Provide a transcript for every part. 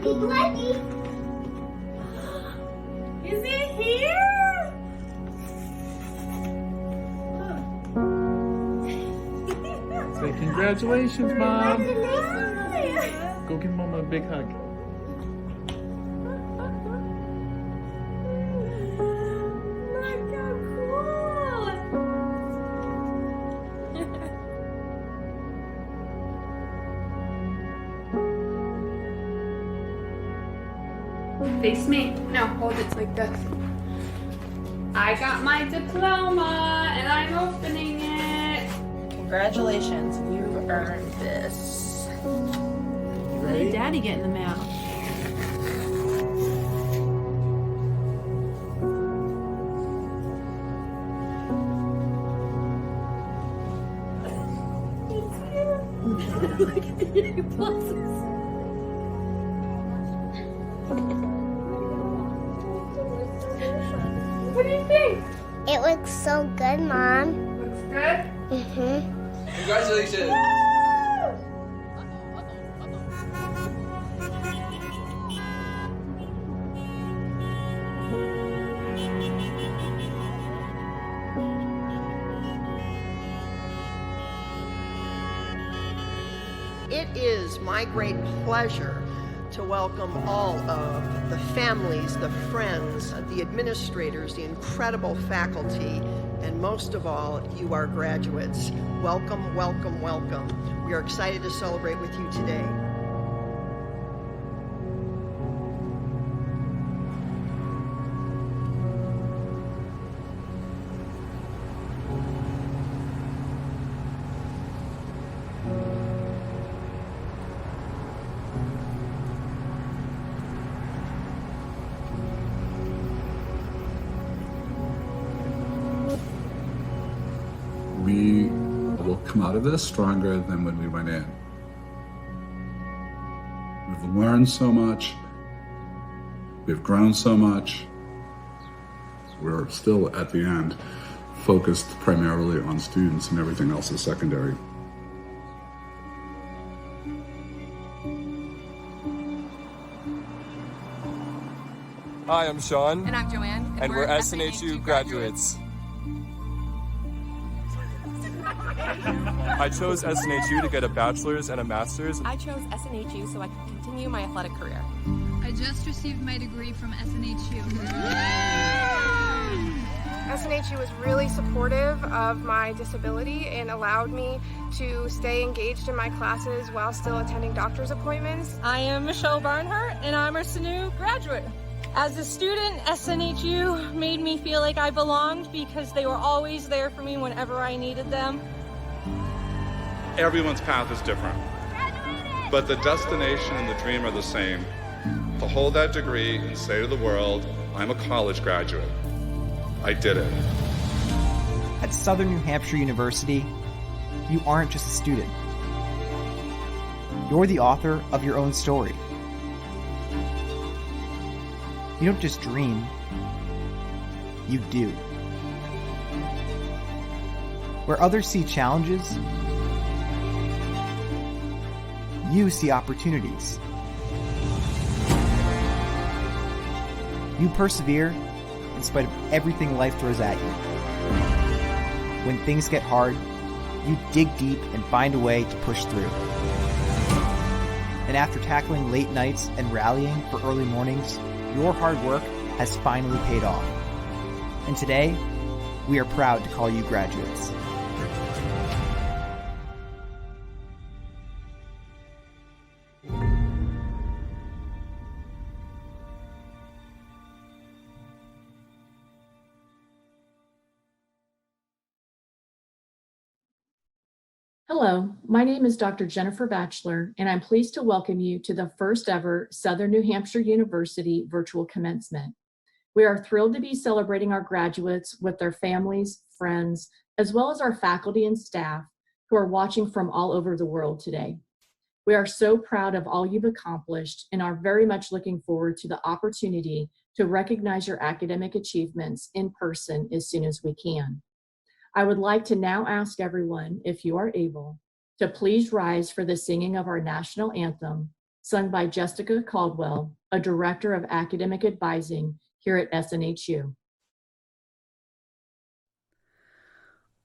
Is it here? Say congratulations, Mom. Congratulations. Go give Mama a big hug. Look how cool. Face me. No, hold it like this. I got my diploma and I'm opening it. Congratulations, you've earned this. What did Daddy get in the mail? Look at the pluses. What do you think? It looks so good, Mom. Looks good? Mm-hmm. Congratulations! It is my great pleasure to welcome all of the families, the friends, the administrators, the incredible faculty, and most of all, you, our graduates. Welcome, welcome, welcome. We are excited to celebrate with you today. We will come out of this stronger than when we went in. We've learned so much. We've grown so much. We're still, at the end, focused primarily on students, and everything else is secondary. Hi, I'm Sean. And I'm Joanne. And we're SNHU graduates. I chose SNHU to get a bachelor's and a master's. I chose SNHU so I could continue my athletic career. I just received my degree from SNHU. SNHU was really supportive of my disability and allowed me to stay engaged in my classes while still attending doctor's appointments. I am Michelle Barnhart, and I'm a SNU graduate. As a student, SNHU made me feel like I belonged because they were always there for me whenever I needed them. Everyone's path is different, but the destination and the dream are the same. To hold that degree and say to the world, I'm a college graduate. I did it. At Southern New Hampshire University, you aren't just a student. You're the author of your own story. You don't just dream, you do. Where others see challenges, you see opportunities. You persevere in spite of everything life throws at you. When things get hard, you dig deep and find a way to push through. And after tackling late nights and rallying for early mornings, your hard work has finally paid off. And today, we are proud to call you graduates. Hello, my name is Dr. Jennifer Batchelor, and I'm pleased to welcome you to the first ever Southern New Hampshire University virtual commencement. We are thrilled to be celebrating our graduates with their families, friends, as well as our faculty and staff who are watching from all over the world today. We are so proud of all you've accomplished and are very much looking forward to the opportunity to recognize your academic achievements in person as soon as we can. I would like to now ask everyone, if you are able, to please rise for the singing of our national anthem, sung by Jessica Caldwell, a Director of Academic Advising here at SNHU.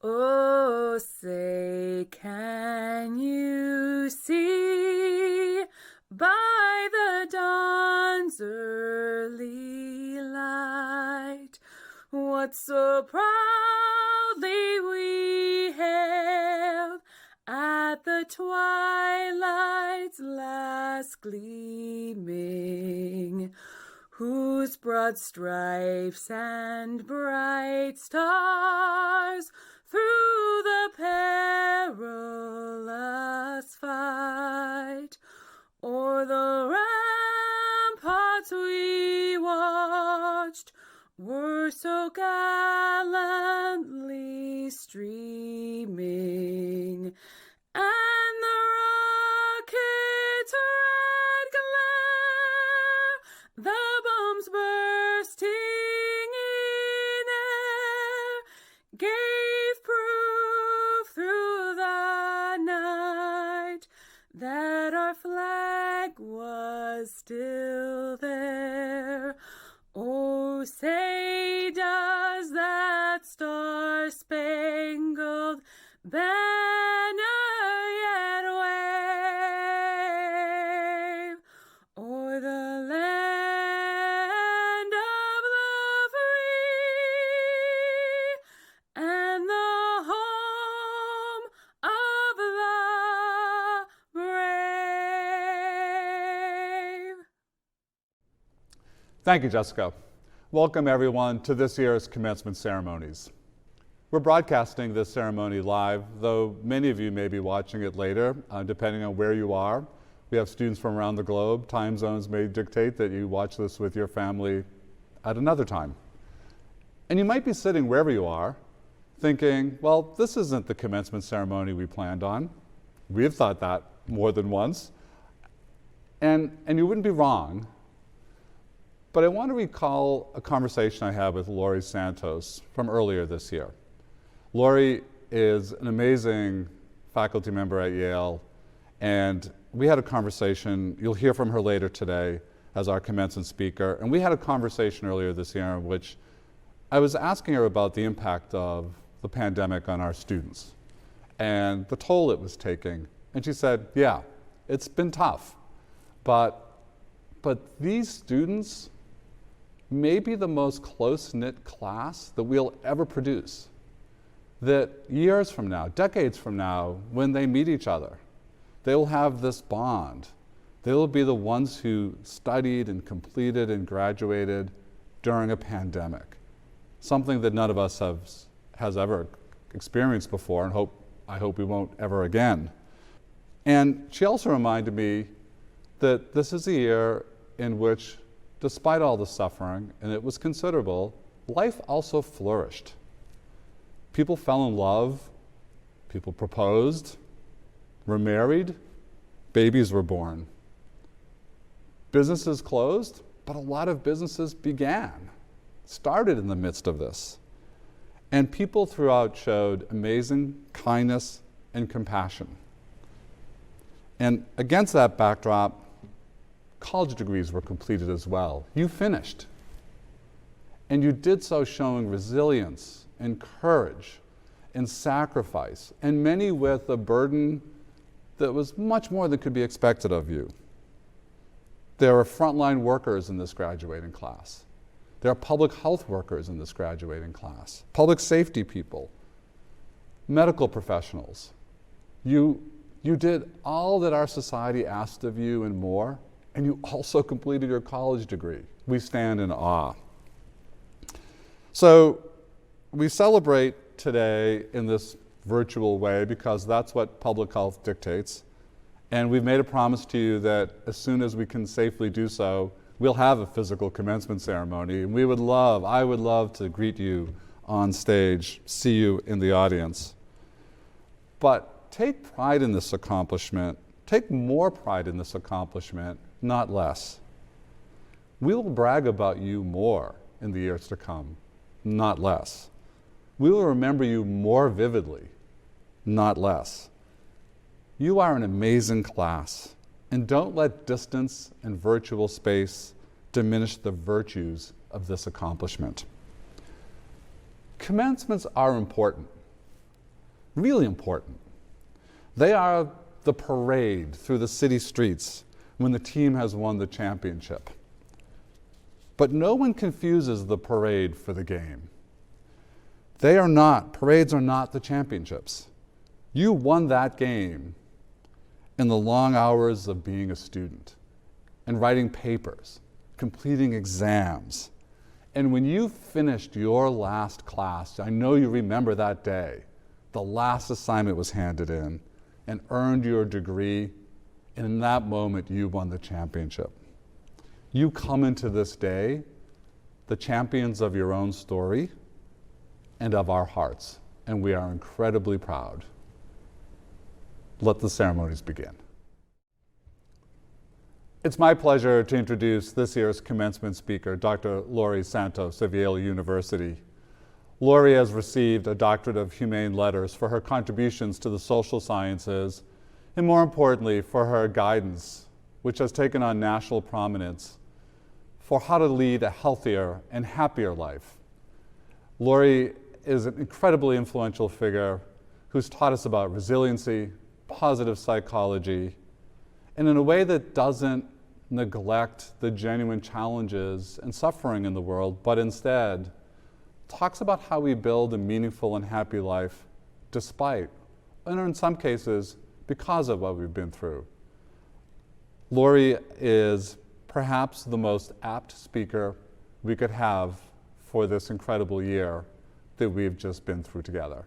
Oh, say, can you see by the dawn's early light what so proudly we hailed at the twilight's last gleaming, whose broad stripes and bright stars through the perilous fight o'er the ramparts we watched were so gallantly streaming, and the rocket's red glare, the bombs bursting in air, gave proof through the night that our flag was still there. Oh, say does that star-spangled banner yet wave o'er the land of the free and the home of the brave? Thank you, Jessica. Welcome everyone to this year's commencement ceremonies. We're broadcasting this ceremony live, though many of you may be watching it later, depending on where you are. We have students from around the globe. Time zones may dictate that you watch this with your family at another time. And you might be sitting wherever you are, thinking, well, this isn't the commencement ceremony we planned on. We've thought that more than once. And you wouldn't be wrong. But I want to recall a conversation I had with Laurie Santos from earlier this year. Laurie is an amazing faculty member at Yale, and we had a conversation. You'll hear from her later today as our commencement speaker. And we had a conversation earlier this year in which I was asking her about the impact of the pandemic on our students and the toll it was taking. And she said, yeah, it's been tough, but these students may be the most close-knit class that we'll ever produce. That years from now, decades from now, when they meet each other, they will have this bond. They will be the ones who studied and completed and graduated during a pandemic, something that none of us has ever experienced before, and I hope we won't ever again. And she also reminded me that this is a year in which, despite all the suffering, and it was considerable, life also flourished. People fell in love, people proposed, were married, babies were born. Businesses closed, but a lot of businesses started in the midst of this. And people throughout showed amazing kindness and compassion. And against that backdrop, college degrees were completed as well. You finished. And you did so showing resilience and courage and sacrifice, and many with a burden that was much more than could be expected of you. There are frontline workers in this graduating class. There are public health workers in this graduating class, public safety people, medical professionals. You did all that our society asked of you and more, and you also completed your college degree. We stand in awe. So we celebrate today in this virtual way because that's what public health dictates. And we've made a promise to you that as soon as we can safely do so, we'll have a physical commencement ceremony. And I would love to greet you on stage, see you in the audience. But take pride in this accomplishment. Take more pride in this accomplishment, not less. We will brag about you more in the years to come, not less. We will remember you more vividly, not less. You are an amazing class. And don't let distance and virtual space diminish the virtues of this accomplishment. Commencements are important, really important. They are the parade through the city streets when the team has won the championship. But no one confuses the parade for the game. Parades are not the championships. You won that game in the long hours of being a student and writing papers, completing exams. And when you finished your last class, I know you remember that day, the last assignment was handed in and earned your degree, and in that moment you won the championship. You come into this day the champions of your own story and of our hearts, and we are incredibly proud. Let the ceremonies begin. It's my pleasure to introduce this year's commencement speaker, Dr. Laurie Santos, Seville University. Laurie has received a Doctorate of Humane Letters for her contributions to the social sciences, and more importantly, for her guidance, which has taken on national prominence for how to lead a healthier and happier life. Laurie is an incredibly influential figure who's taught us about resiliency, positive psychology, and in a way that doesn't neglect the genuine challenges and suffering in the world, but instead talks about how we build a meaningful and happy life despite, and in some cases, because of what we've been through. Laurie is perhaps the most apt speaker we could have for this incredible year that we've just been through together.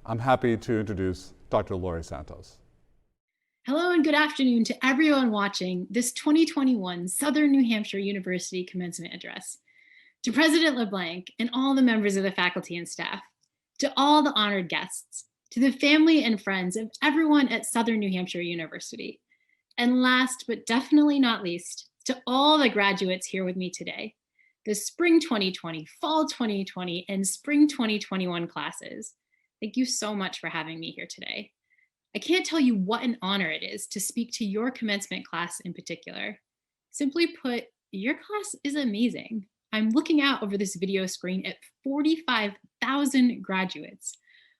I'm happy to introduce Dr. Laurie Santos. Hello and good afternoon to everyone watching this 2021 Southern New Hampshire University Commencement Address. To President LeBlanc and all the members of the faculty and staff, to all the honored guests, to the family and friends of everyone at Southern New Hampshire University, and last but definitely not least, to all the graduates here with me today, the Spring 2020, Fall 2020, and Spring 2021 classes. Thank you so much for having me here today. I can't tell you what an honor it is to speak to your commencement class in particular. Simply put, your class is amazing. I'm looking out over this video screen at 45,000 graduates,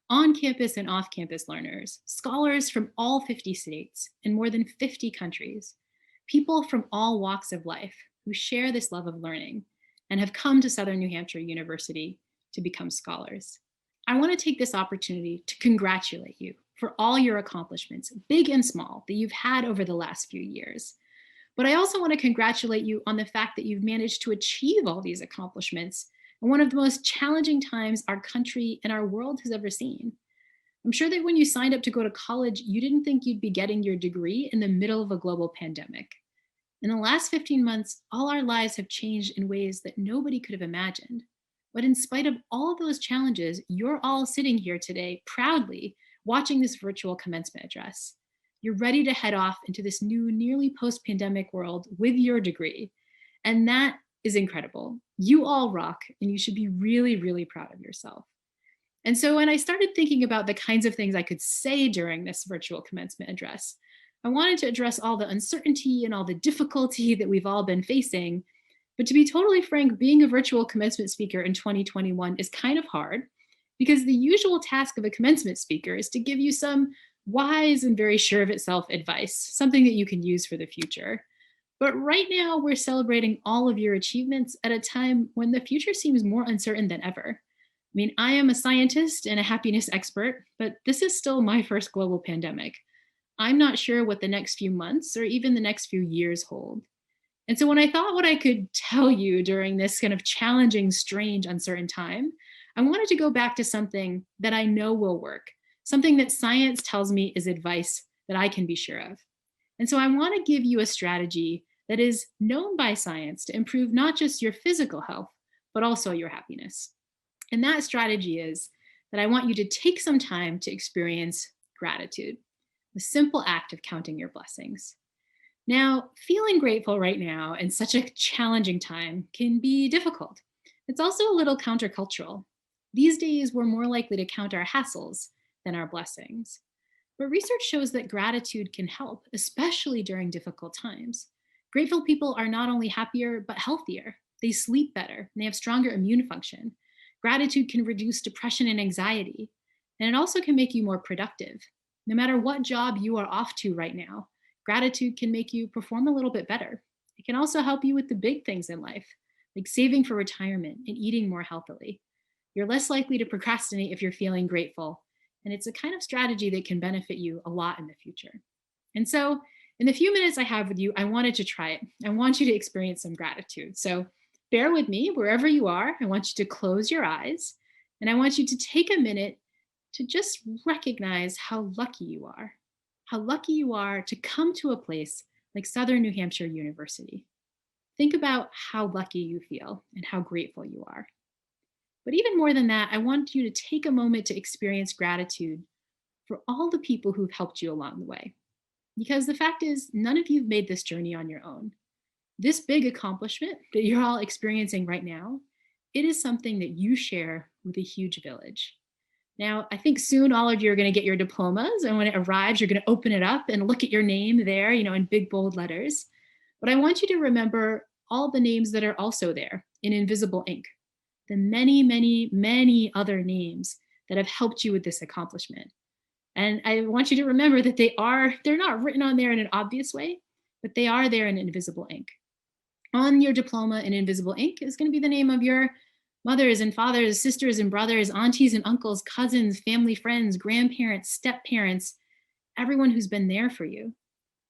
on-campus and off-campus learners, scholars from all 50 states and more than 50 countries, people from all walks of life who share this love of learning and have come to Southern New Hampshire University to become scholars. I want to take this opportunity to congratulate you for all your accomplishments, big and small, that you've had over the last few years. But I also want to congratulate you on the fact that you've managed to achieve all these accomplishments in one of the most challenging times our country and our world has ever seen. I'm sure that when you signed up to go to college, you didn't think you'd be getting your degree in the middle of a global pandemic. In the last 15 months, all our lives have changed in ways that nobody could have imagined. But in spite of all of those challenges, you're all sitting here today proudly watching this virtual commencement address. You're ready to head off into this new, nearly post-pandemic world with your degree. And that is incredible. You all rock, and you should be really, really proud of yourself. And so when I started thinking about the kinds of things I could say during this virtual commencement address, I wanted to address all the uncertainty and all the difficulty that we've all been facing. But to be totally frank, being a virtual commencement speaker in 2021 is kind of hard, because the usual task of a commencement speaker is to give you some wise and very sure of itself advice, something that you can use for the future. But right now, we're celebrating all of your achievements at a time when the future seems more uncertain than ever. I mean, I am a scientist and a happiness expert, but this is still my first global pandemic. I'm not sure what the next few months or even the next few years hold. And so when I thought what I could tell you during this kind of challenging, strange, uncertain time, I wanted to go back to something that I know will work, something that science tells me is advice that I can be sure of. And so I want to give you a strategy that is known by science to improve not just your physical health, but also your happiness. And that strategy is that I want you to take some time to experience gratitude, the simple act of counting your blessings. Now, feeling grateful right now in such a challenging time can be difficult. It's also a little countercultural. These days, we're more likely to count our hassles than our blessings. But research shows that gratitude can help, especially during difficult times. Grateful people are not only happier, but healthier. They sleep better, and they have stronger immune function. Gratitude can reduce depression and anxiety, and it also can make you more productive. No matter what job you are off to right now, gratitude can make you perform a little bit better. It can also help you with the big things in life, like saving for retirement and eating more healthily. You're less likely to procrastinate if you're feeling grateful, and it's a kind of strategy that can benefit you a lot in the future. And so, in the few minutes I have with you, I wanted to try it. I want you to experience some gratitude. So, bear with me wherever you are. I want you to close your eyes, and I want you to take a minute to just recognize how lucky you are to come to a place like Southern New Hampshire University. Think about how lucky you feel and how grateful you are. But even more than that, I want you to take a moment to experience gratitude for all the people who've helped you along the way. Because the fact is, none of you've made this journey on your own. This big accomplishment that you're all experiencing right now, it is something that you share with a huge village. Now, I think soon all of you are going to get your diplomas, and when it arrives, you're going to open it up and look at your name there, in big bold letters. But I want you to remember all the names that are also there in invisible ink, the many, many, many other names that have helped you with this accomplishment. And I want you to remember that they're not written on there in an obvious way, but they are there in invisible ink. On your diploma in invisible ink is going to be the name of your mothers and fathers, sisters and brothers, aunties and uncles, cousins, family, friends, grandparents, step-parents, everyone who's been there for you.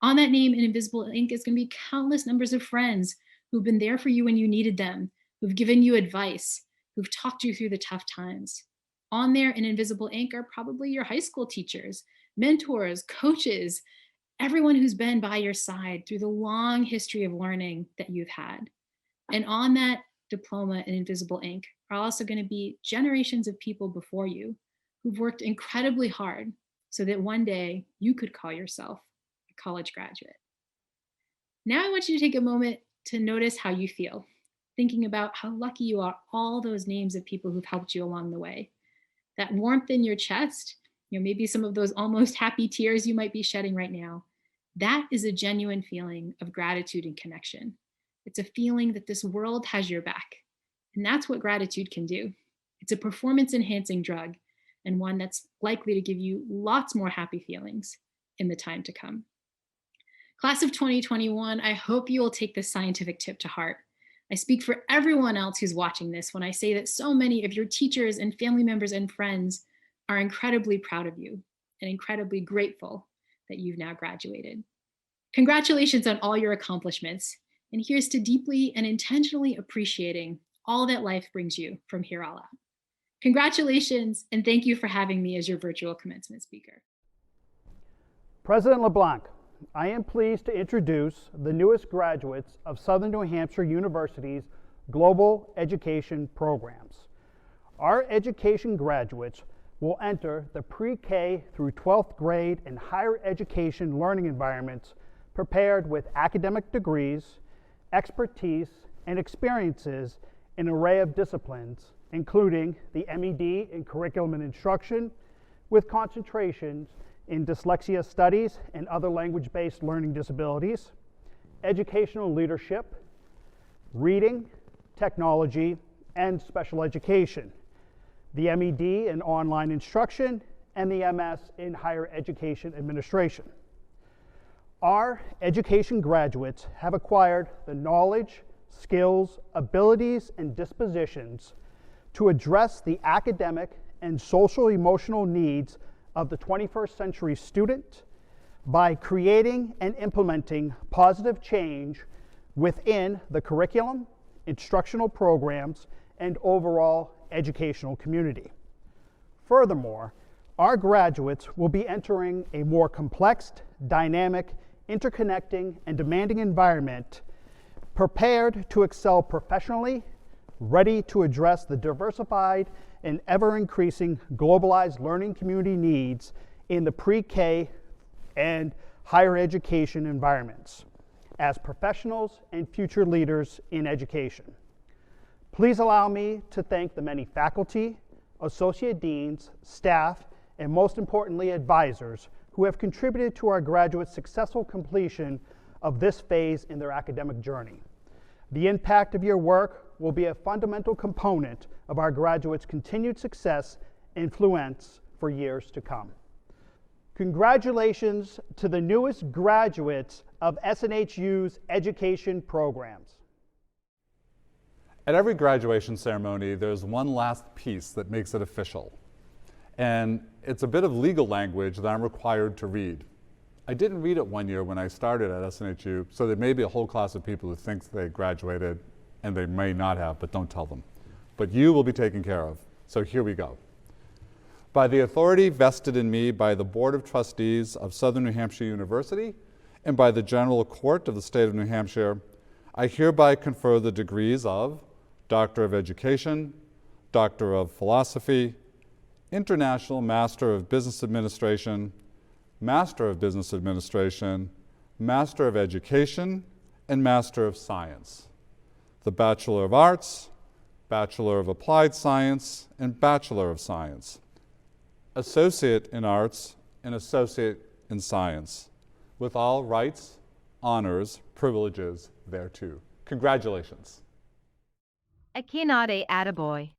On that name in invisible ink is going to be countless numbers of friends who've been there for you when you needed them, who've given you advice, who've talked you through the tough times. On there in invisible ink are probably your high school teachers, mentors, coaches, everyone who's been by your side through the long history of learning that you've had. And on that diploma in invisible ink are also going to be generations of people before you who've worked incredibly hard so that one day you could call yourself a college graduate. Now I want you to take a moment to notice how you feel, thinking about how lucky you are, all those names of people who've helped you along the way. That warmth in your chest, maybe some of those almost happy tears you might be shedding right now, that is a genuine feeling of gratitude and connection. It's a feeling that this world has your back. And that's what gratitude can do. It's a performance-enhancing drug, and one that's likely to give you lots more happy feelings in the time to come. Class of 2021, I hope you will take this scientific tip to heart. I speak for everyone else who's watching this when I say that so many of your teachers and family members and friends are incredibly proud of you and incredibly grateful that you've now graduated. Congratulations on all your accomplishments. And here's to deeply and intentionally appreciating all that life brings you from here all out. Congratulations, and thank you for having me as your virtual commencement speaker. President LeBlanc, I am pleased to introduce the newest graduates of Southern New Hampshire University's Global Education Programs. Our education graduates will enter the pre-K through 12th grade and higher education learning environments prepared with academic degrees, expertise, and experiences in an array of disciplines, including the MED in Curriculum and Instruction, with concentrations in dyslexia studies and other language-based learning disabilities, educational leadership, reading, technology, and special education, the MED in online instruction, and the MS in higher education administration. Our education graduates have acquired the knowledge, skills, abilities, and dispositions to address the academic and social-emotional needs of the 21st century student by creating and implementing positive change within the curriculum, instructional programs, and overall educational community. Furthermore, our graduates will be entering a more complex, dynamic, interconnecting, and demanding environment, prepared to excel professionally, ready to address the diversified and ever-increasing globalized learning community needs in the pre-K and higher education environments as professionals and future leaders in education. Please allow me to thank the many faculty, associate deans, staff, and most importantly, advisors who have contributed to our graduates' successful completion of this phase in their academic journey. The impact of your work will be a fundamental component of our graduates' continued success and influence for years to come. Congratulations to the newest graduates of SNHU's education programs. At every graduation ceremony, there's one last piece that makes it official. And it's a bit of legal language that I'm required to read. I didn't read it one year when I started at SNHU, so there may be a whole class of people who think they graduated, and they may not have, but don't tell them. But you will be taken care of. So here we go. By the authority vested in me by the Board of Trustees of Southern New Hampshire University and by the General Court of the State of New Hampshire, I hereby confer the degrees of Doctor of Education, Doctor of Philosophy, International Master of Business Administration, Master of Business Administration, Master of Education, and Master of Science. The Bachelor of Arts, Bachelor of Applied Science, and Bachelor of Science. Associate in Arts, and Associate in Science, with all rights, honors, privileges thereto. Congratulations. Akinade Attaboy,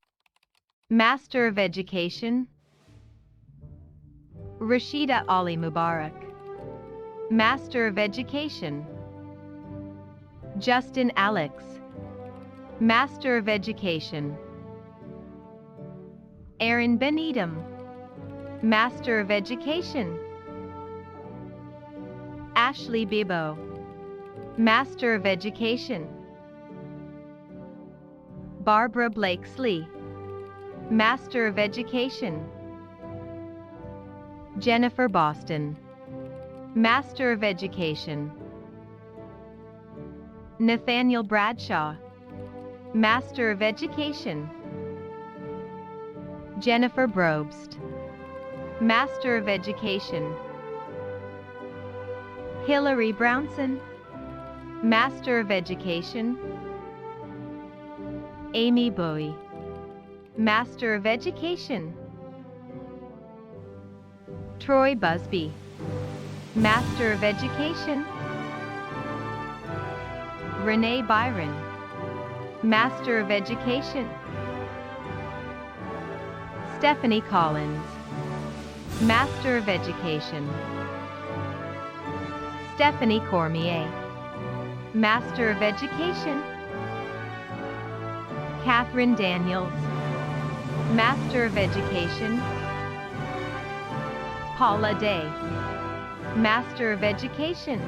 Master of Education. Rashida Ali Mubarak, Master of Education. Justin Alex, Master of Education. Aaron Benedum, Master of Education. Ashley Bibo, Master of Education. Barbara Blakesley, Master of Education. Jennifer Boston, Master of Education. Nathaniel Bradshaw, Master of Education. Jennifer Brobst, Master of Education. Hillary Brownson, Master of Education. Amy Bowie, Master of Education. Troy Busby, Master of Education. Renee Byron, Master of Education. Stephanie Collins, Master of Education. Stephanie Cormier, Master of Education. Catherine Daniels, Master of Education. Paula Day, Master of Education.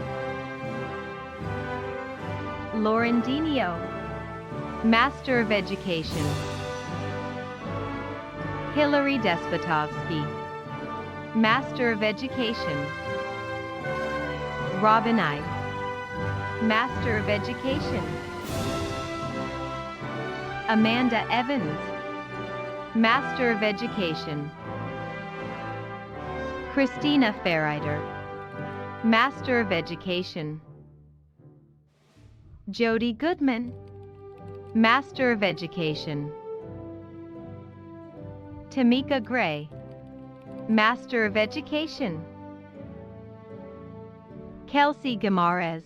Lauren Dinio, Master of Education. Hillary Despotovsky, Master of Education. Robin Ike, Master of Education. Amanda Evans, Master of Education. Christina Fairrider, Master of Education. Jody Goodman, Master of Education. Tamika Gray, Master of Education. Kelsey Gamarez,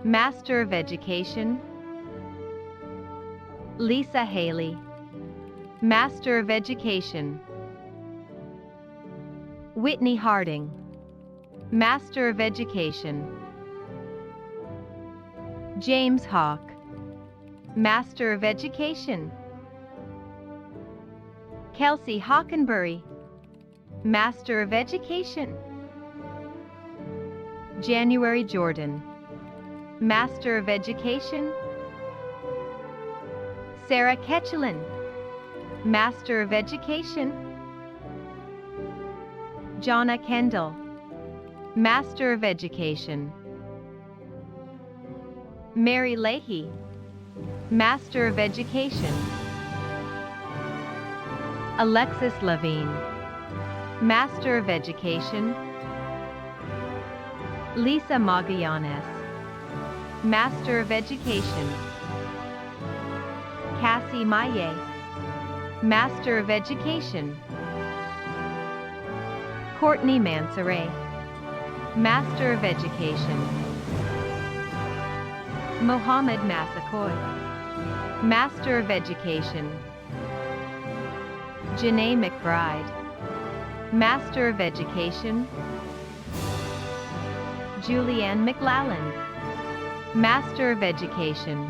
Master of Education. Lisa Haley, Master of Education. Whitney Harding, Master of Education. James Hawk, Master of Education. Kelsey Hockenbury, Master of Education. January Jordan, Master of Education. Sarah Ketchelin, Master of Education. Jonna Kendall, Master of Education. Mary Leahy, Master of Education. Alexis Levine, Master of Education. Lisa Magallanes, Master of Education. Cassie Maye, Master of Education. Courtney Mansaray, Master of Education. Mohammed Massakoy, Master of Education. Janae McBride, Master of Education. Julianne McLallen, Master of Education.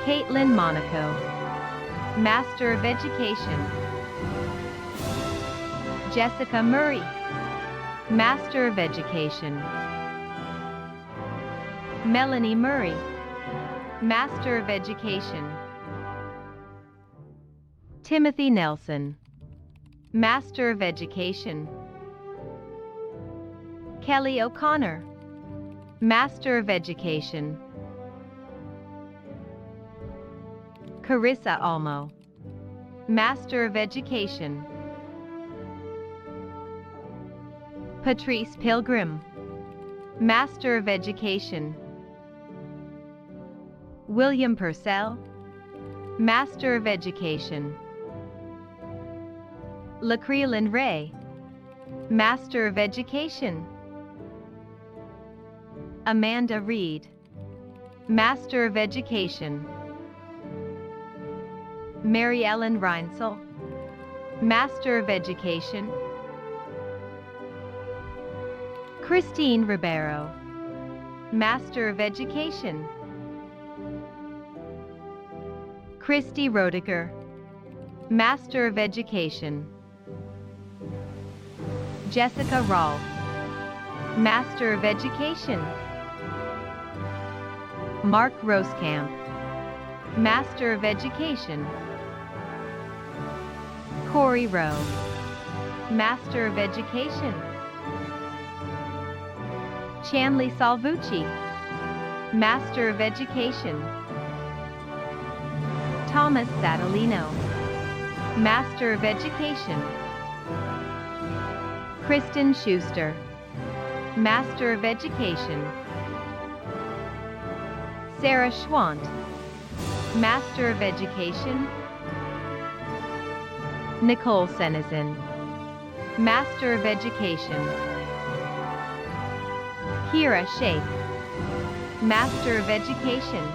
Caitlin Monaco, Master of Education. Jessica Murray, Master of Education. Melanie Murray, Master of Education. Timothy Nelson, Master of Education. Kelly O'Connor, Master of Education. Carissa Almo, Master of Education. Patrice Pilgrim, Master of Education. William Purcell, Master of Education. LaCreolyn Ray, Master of Education. Amanda Reed, Master of Education. Mary Ellen Reinsel, Master of Education. Christine Ribeiro, Master of Education. Christy Roediger, Master of Education. Jessica Rolfe, Master of Education. Mark Rosekamp, Master of Education. Corey Rowe, Master of Education. Chanley Salvucci, Master of Education. Thomas Satalino, Master of Education. Kristen Schuster, Master of Education. Sarah Schwant, Master of Education. Nicole Senizin, Master of Education. Kira Sheikh, Master of Education.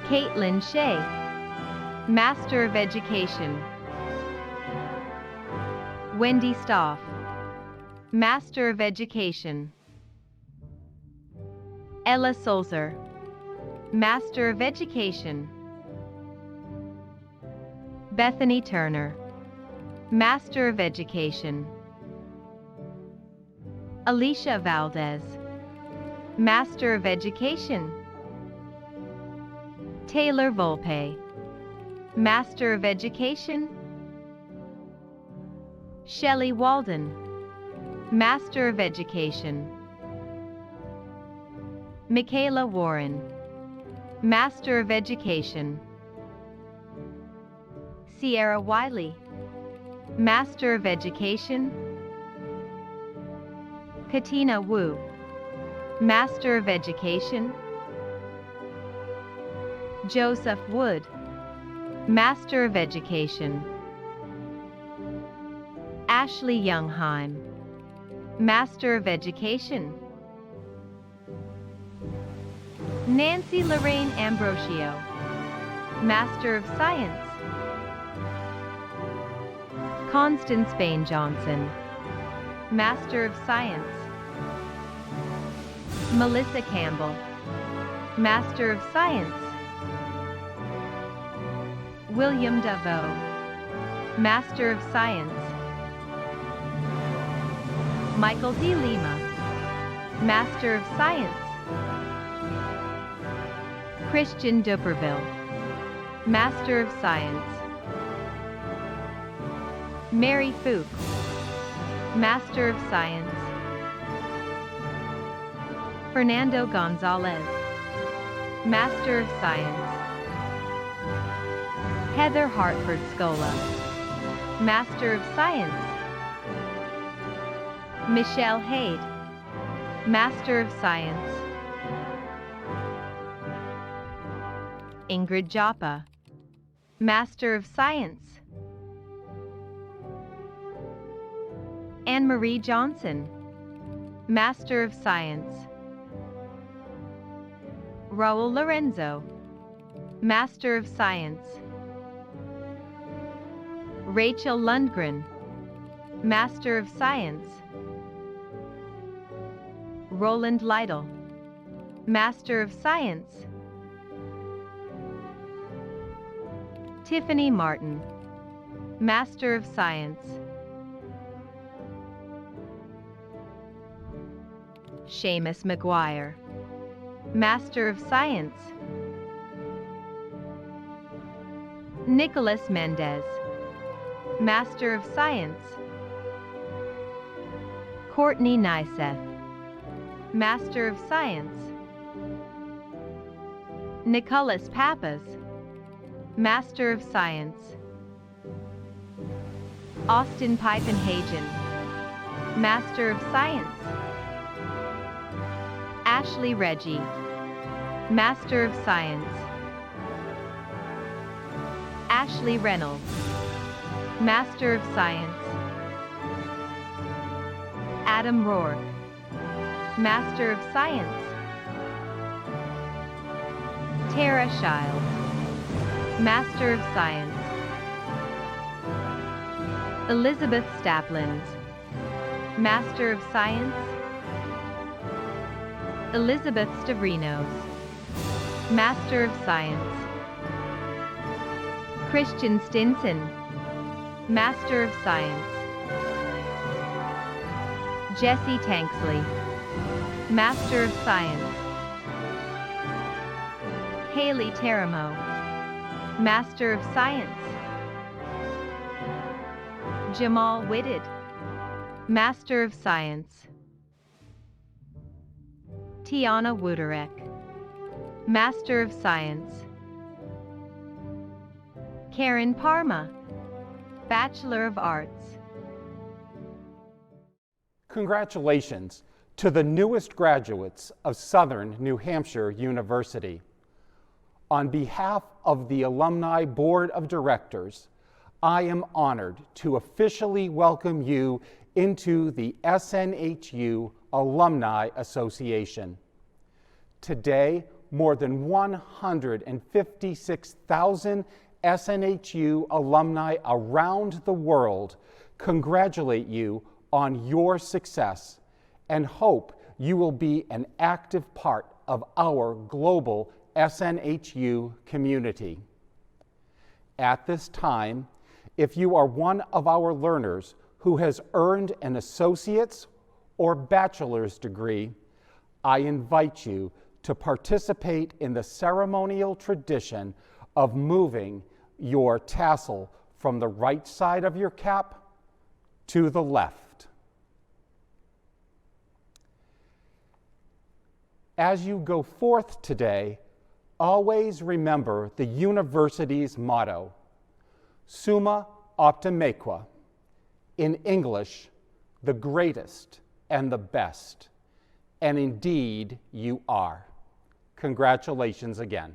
Caitlin Shea, Master of Education. Wendy Stoff, Master of Education. Ella Solzer, Master of Education. Bethany Turner, Master of Education. Alicia Valdez, Master of Education. Taylor Volpe, Master of Education. Shelley Walden, Master of Education. Michaela Warren, Master of Education. Sierra Wiley, Master of Education. Katina Wu, Master of Education. Joseph Wood, Master of Education. Ashley Youngheim, Master of Education. Nancy Lorraine Ambrosio, Master of Science. Constance Bain Johnson, Master of Science. Melissa Campbell, Master of Science. William Daveau, Master of Science. Michael D. Lima, Master of Science. Christian Duperville, Master of Science. Mary Fuchs, Master of Science. Fernando Gonzalez, Master of Science. Heather Hartford Scola, Master of Science. Michelle Haid, Master of Science. Ingrid Joppa, Master of Science. Anne-Marie Johnson, Master of Science. Raul Lorenzo, Master of Science. Rachel Lundgren, Master of Science. Roland Lytle, Master of Science. Tiffany Martin, Master of Science. Seamus McGuire, Master of Science. Nicholas Mendez, Master of Science. Courtney Nyseth, Master of Science. Nicholas Pappas, Master of Science. Austin Pipenhagen, Master of Science. Ashley Reggie, Master of Science. Ashley Reynolds, Master of Science. Adam Rourke, Master of Science. Tara Shiles, Master of Science. Elizabeth Stapland, Master of Science. Elizabeth Stavrinos, Master of Science. Christian Stinson, Master of Science. Jesse Tanksley, Master of Science. Haley Teramo, Master of Science. Jamal Whitted, Master of Science. Tiana Wuderek, Master of Science. Karen Parma, Bachelor of Arts. Congratulations to the newest graduates of Southern New Hampshire University. On behalf of the Alumni Board of Directors, I am honored to officially welcome you into the SNHU Alumni Association. Today, more than 156,000 SNHU alumni around the world congratulate you on your success and hope you will be an active part of our global SNHU community. At this time, if you are one of our learners who has earned an associate's or bachelor's degree, I invite you to participate in the ceremonial tradition of moving your tassel from the right side of your cap to the left. As you go forth today, always remember the university's motto, Summa Optimaque, in English, the greatest and the best. And indeed, you are. Congratulations again.